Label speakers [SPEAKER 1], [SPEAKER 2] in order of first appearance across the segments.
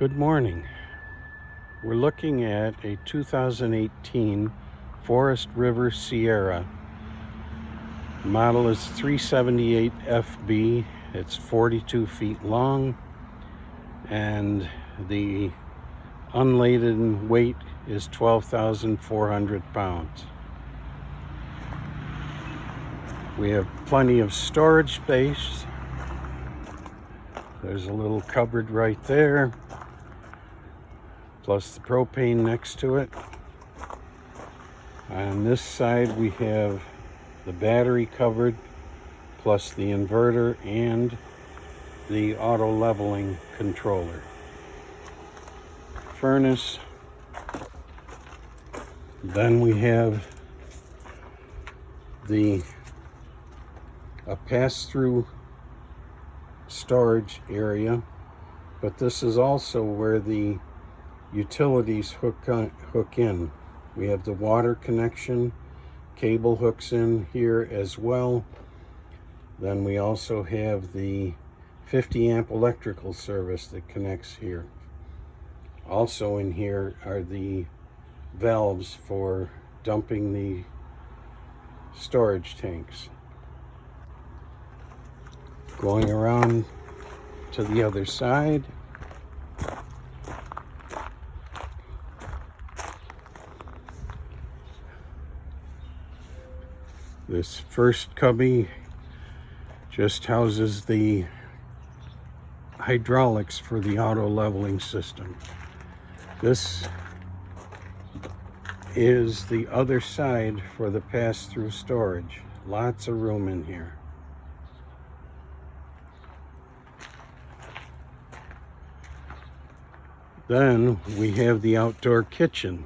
[SPEAKER 1] Good morning. We're looking at a 2018 Forest River Sierra. The model is 378 FB. It's 42 feet long, and the unladen weight is 12,400 pounds. We have plenty of storage space. There's a little cupboard right there, plus the propane next to it. On this side we have the battery covered, plus the inverter and the auto leveling controller. Furnace. Then we have a pass-through storage area, but this is also where the utilities hook in. We have the water connection, cable hooks in here as well. Then we also have the 50 amp electrical service that connects here. Also in here are the valves for dumping the storage tanks. Going around to the other side, this first cubby just houses the hydraulics for the auto leveling system. This is the other side for the pass-through storage. Lots of room in here. Then we have the outdoor kitchen,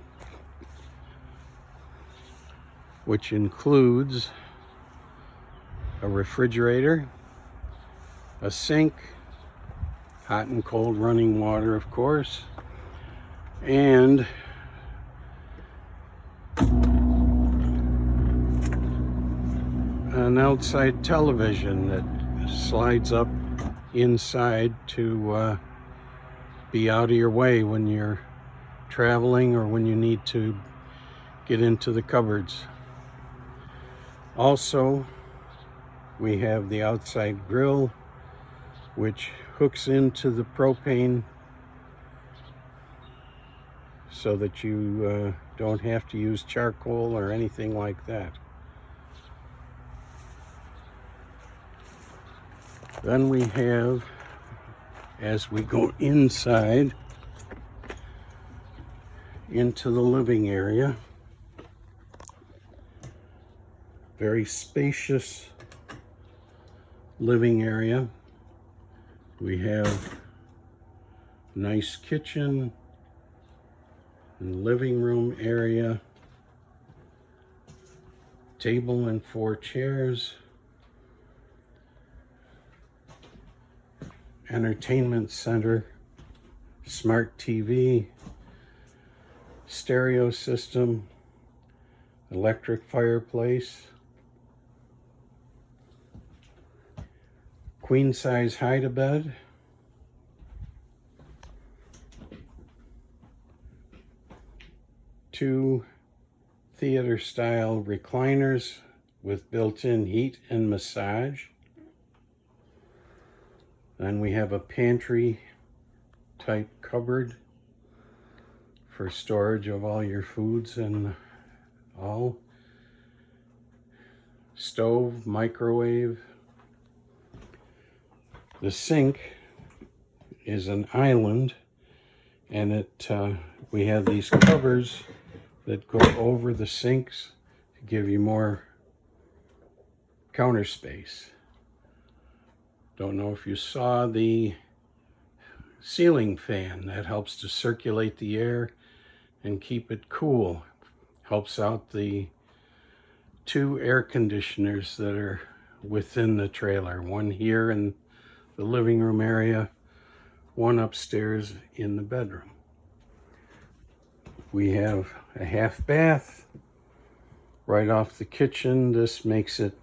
[SPEAKER 1] which includes a refrigerator, a sink, hot and cold running water, of course, and an outside television that slides up inside to be out of your way when you're traveling or when you need to get into the cupboards. Also, we have the outside grill, which hooks into the propane so that you don't have to use charcoal or anything like that. Then we have, as we go inside into the living area, very spacious living area. We have nice kitchen and living room area, table and 4 chairs, entertainment center, smart TV, stereo system, electric fireplace, queen size hide-a-bed, two theater style recliners with built-in heat and massage. Then we have a pantry type cupboard for storage of all your foods and all. Stove, microwave. The sink is an island, and we have these covers that go over the sinks to give you more counter space. Don't know if you saw the ceiling fan that helps to circulate the air and keep it cool. Helps out the 2 air conditioners that are within the trailer. One here in the living room area, one upstairs in the bedroom. We have a half bath right off the kitchen. This makes it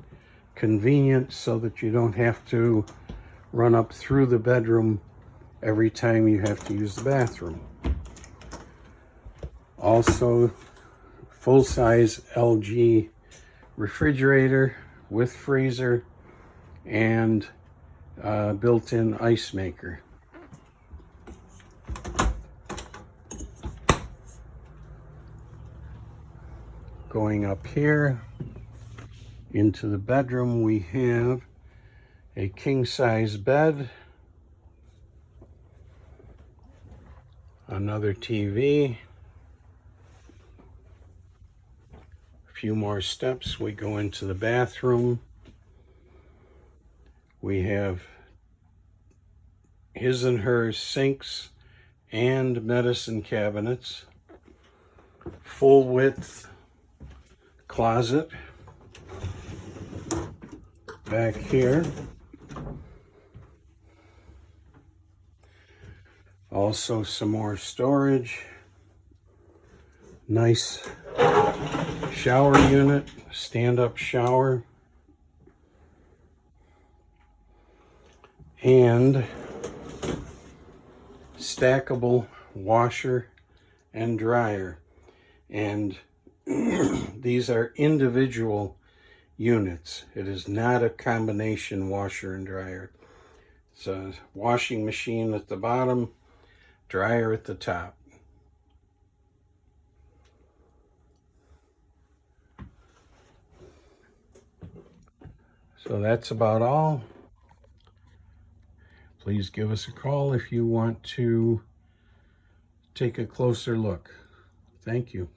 [SPEAKER 1] convenient so that you don't have to run up through the bedroom every time you have to use the bathroom. Also, full-size LG refrigerator with freezer and built-in ice maker. Going up here into the bedroom, we have a king-size bed, another TV, a few more steps, we go into the bathroom. We have his and her sinks and medicine cabinets, full width closet back here. Also some more storage. Nice shower unit, stand-up shower. And stackable washer and dryer. And these are individual units. It is not a combination washer and dryer. It's a washing machine at the bottom, dryer at the top. So that's about all. Please give us a call if you want to take a closer look. Thank you.